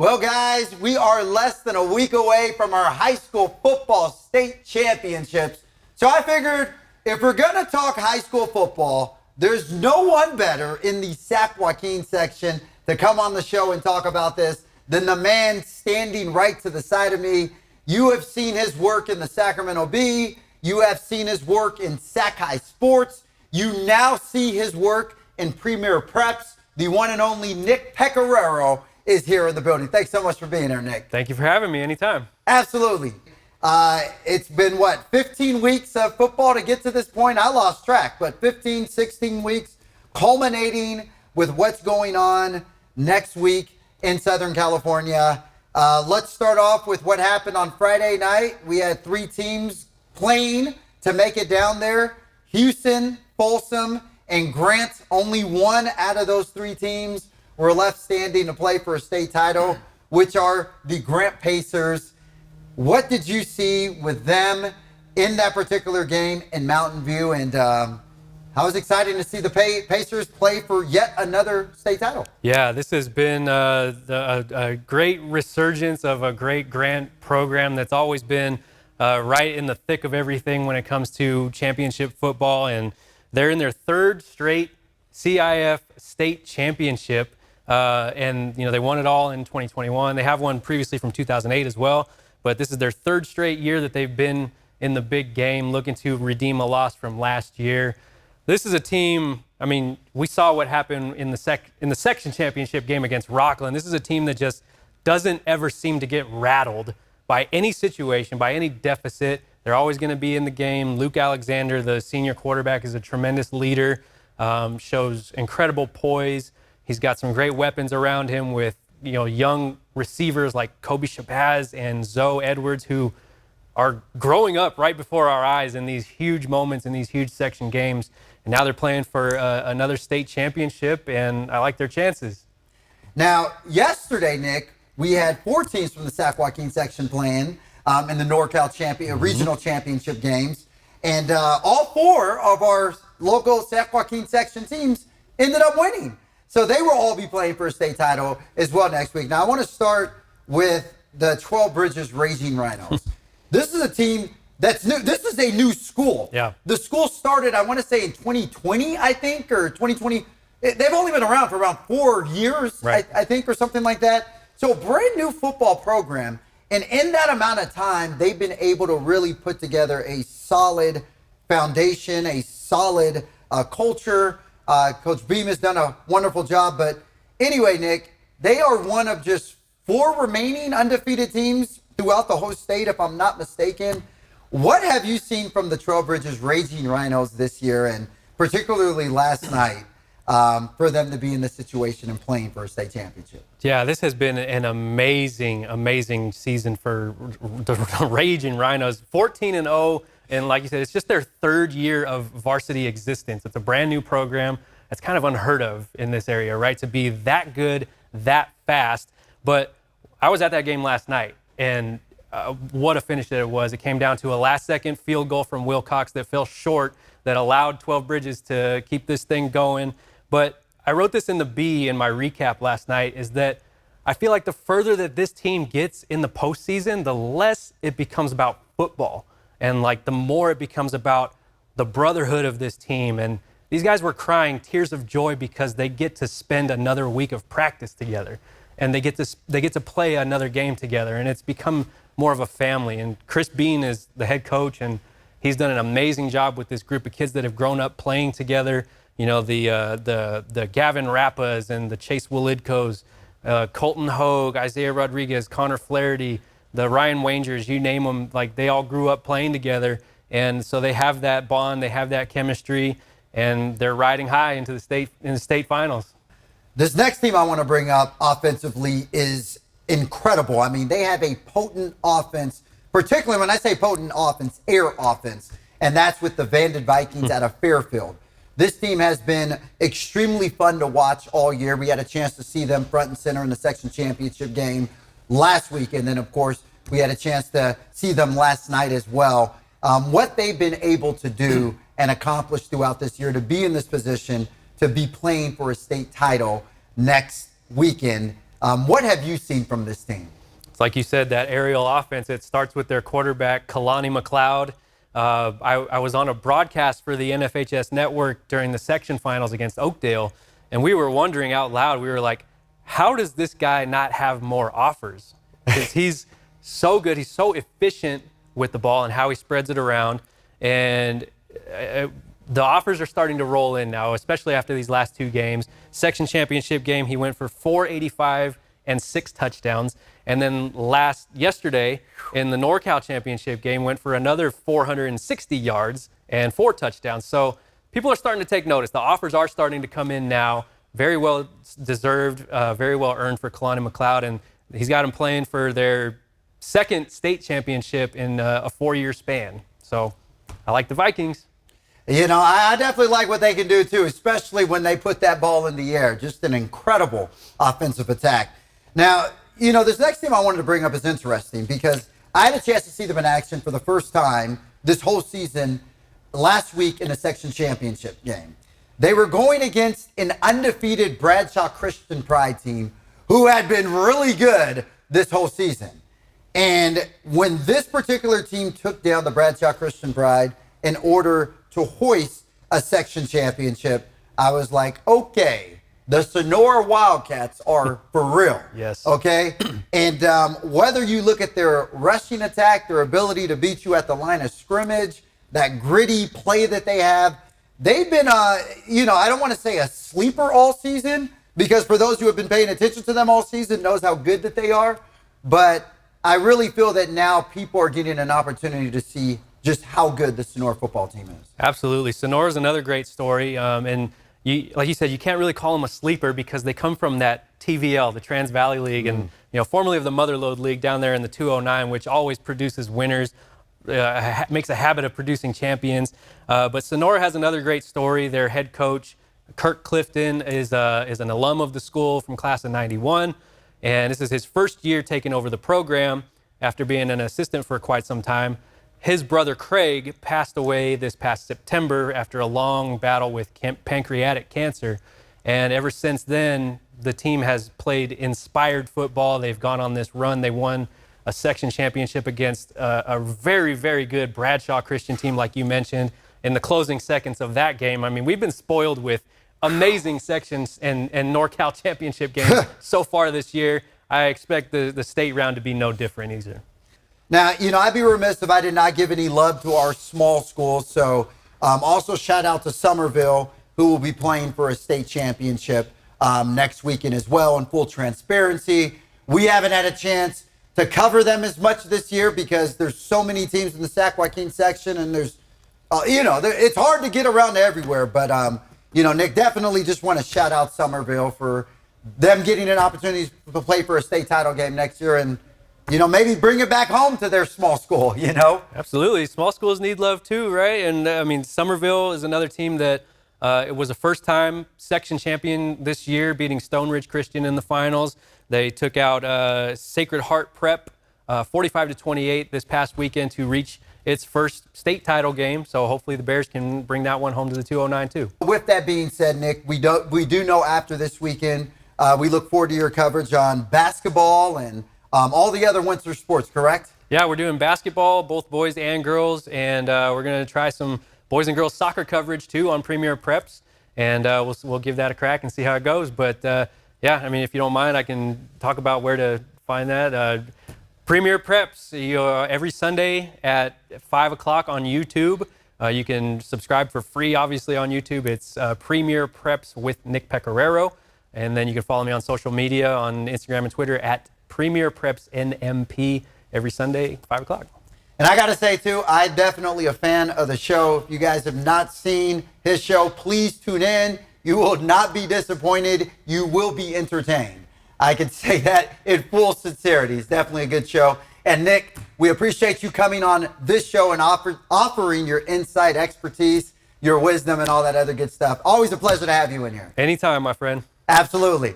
Well, guys, we are less than a week away from our high school football state championships. So I figured if we're going to talk high school football, there's no one better in the Sac Joaquin section to come on the show and talk about this than the man standing right to the side of me. You have seen his work in the Sacramento Bee. You have seen his work in Sac High Sports. You now see his work in Premier Preps. The one and only Nick Pecoraro is here in the building. Thanks so much for being here, Nick. Thank you for having me anytime. Absolutely. It's been, 15 weeks of football to get to this point? I lost track, but 15, 16 weeks culminating with what's going on next week in Southern California. Let's start off with what happened on Friday night. We had 3 teams playing to make it down there. Houston, Folsom, and Grant. Only one out of those 3 teams were left standing to play for a state title, which are the Grant Pacers. What did you see with them in that particular game in Mountain View? And how was exciting to see the Pacers play for yet another state title? Yeah, this has been a great resurgence of a great Grant program that's always been right in the thick of everything when it comes to championship football. And they're in their 3rd straight CIF state championship. And, they won it all in 2021. They have won previously from 2008 as well. But this is their 3rd straight year that they've been in the big game, looking to redeem a loss from last year. This is a team, we saw what happened in the section championship game against Rockland. This is a team that just doesn't ever seem to get rattled by any situation, by any deficit. They're always going to be in the game. Luke Alexander, the senior quarterback, is a tremendous leader, shows incredible poise. He's got some great weapons around him with, young receivers like Kobe Shabazz and Zoe Edwards, who are growing up right before our eyes in these huge moments, in these huge section games. And now they're playing for another state championship, and I like their chances. Now, yesterday, Nick, we had 4 teams from the Sac Joaquin section playing in the NorCal regional championship games. And all 4 of our local Sac Joaquin section teams ended up winning. So they will all be playing for a state title as well next week. Now, I want to start with the 12 Bridges Raging Rhinos. This is a team that's new. This is a new school. Yeah. The school started, I want to say, in 2020, I think, or 2020. They've only been around for around 4 years, right. I think, or something like that. So a brand new football program. And in that amount of time, they've been able to really put together a solid foundation, a solid culture. Coach Beam has done a wonderful job. But anyway, Nick, they are one of just 4 remaining undefeated teams throughout the whole state, if I'm not mistaken. What have you seen from the Trail Bridges Raging Rhinos this year, and particularly last night, for them to be in this situation and playing for a state championship? Yeah, this has been an amazing, amazing season for the Raging Rhinos. 14-0. And like you said, it's just their 3rd year of varsity existence. It's a brand new program. That's kind of unheard of in this area, right? To be that good, that fast. But I was at that game last night, and what a finish that it was. It came down to a last-second field goal from Wilcox that fell short, that allowed 12 Bridges to keep this thing going. But I wrote this in the B in my recap last night, is that I feel like the further that this team gets in the postseason, the less it becomes about football. And the more it becomes about the brotherhood of this team. And these guys were crying tears of joy because they get to spend another week of practice together. And they get to play another game together. And it's become more of a family. And Chris Bean is the head coach, and he's done an amazing job with this group of kids that have grown up playing together. The Gavin Rappas and the Chase Willidkos, Colton Hogue, Isaiah Rodriguez, Connor Flaherty, the Ryan Wangers, you name them, they all grew up playing together. And so they have that bond, they have that chemistry, and they're riding high into the state finals. This next team I want to bring up offensively is incredible. They have a potent offense, particularly when I say potent offense, air offense, and that's with the Vanded Vikings out of Fairfield. This team has been extremely fun to watch all year. We had a chance to see them front and center in the section championship game last week, and then, of course, we had a chance to see them last night as well. What they've been able to do and accomplish throughout this year to be in this position, to be playing for a state title next weekend. What have you seen from this team? It's like you said, that aerial offense, it starts with their quarterback, Kalani McLeod. I was on a broadcast for the NFHS network during the section finals against Oakdale, and we were wondering out loud, we were like, how does this guy not have more offers? Because he's so good, he's so efficient with the ball and how he spreads it around. And the offers are starting to roll in now, especially after these last two games. Section championship game, he went for 485 and 6 touchdowns. And then yesterday in the NorCal championship game, went for another 460 yards and 4 touchdowns. So people are starting to take notice. The offers are starting to come in now. Very well deserved, very well earned for Kalani McLeod. And he's got him playing for their second state championship in a 4-year span. So I like the Vikings. You know, I definitely like what they can do, too, especially when they put that ball in the air. Just an incredible offensive attack. Now, you know, this next team I wanted to bring up is interesting because I had a chance to see them in action for the first time this whole season last week in a section championship game. They were going against an undefeated Bradshaw Christian Pride team who had been really good this whole season. And when this particular team took down the Bradshaw Christian Pride in order to hoist a section championship, I was like, okay, the Sonora Wildcats are for real. Yes. Okay? And whether you look at their rushing attack, their ability to beat you at the line of scrimmage, that gritty play that they have, they've been, you know, I don't want to say a sleeper all season, because for those who have been paying attention to them all season knows how good that they are. But I really feel that now people are getting an opportunity to see just how good the Sonora football team is. Absolutely. Sonora's another great story. And like you said, you can't really call them a sleeper because they come from that TVL, the Trans Valley League, and formerly of the Motherlode League down there in the 209, which always produces winners, makes a habit of producing champions. But Sonora has another great story. Their head coach, Kirk Clifton, is an alum of the school from class of 91. And this is his first year taking over the program after being an assistant for quite some time. His brother Craig passed away this past September after a long battle with pancreatic cancer. And ever since then, the team has played inspired football. They've gone on this run. They won a section championship against a very, very good Bradshaw Christian team, like you mentioned. In the closing seconds of that game, I mean, we've been spoiled with amazing sections and NorCal championship games so far this year. I expect the state round to be no different either. Now, you know, I'd be remiss if I did not give any love to our small schools. So also shout out to Somerville, who will be playing for a state championship next weekend as well. In full transparency, we haven't had a chance to cover them as much this year because there's so many teams in the Sac Joaquin section, and there's, it's hard to get around to everywhere. But, Nick, definitely just want to shout out Somerville for them getting an opportunity to play for a state title game next year and, maybe bring it back home to their small school, Absolutely. Small schools need love too, right? And, I mean, Somerville is another team that it was a first-time section champion this year, beating Stone Ridge Christian in the finals. They took out Sacred Heart Prep 45-28 this past weekend to reach its first state title game. So hopefully the Bears can bring that one home to the 209 too. With that being said, Nick, we do know after this weekend, we look forward to your coverage on basketball and all the other winter sports, correct? Yeah, we're doing basketball, both boys and girls, and we're going to try some boys and girls soccer coverage too on Premier Preps, and we'll give that a crack and see how it goes. But yeah, I mean, if you don't mind, I can talk about where to find that. Premier Preps, every Sunday at 5 o'clock on YouTube. You can subscribe for free, obviously, on YouTube. It's Premier Preps with Nick Pecoraro. And then you can follow me on social media, on Instagram and Twitter at Premier Preps NMP every Sunday, 5 o'clock. And I got to say, too, I'm definitely a fan of the show. If you guys have not seen his show, please tune in. You will not be disappointed. You will be entertained. I can say that in full sincerity. It's definitely a good show. And, Nick, we appreciate you coming on this show and offering your insight, expertise, your wisdom, and all that other good stuff. Always a pleasure to have you in here. Anytime, my friend. Absolutely.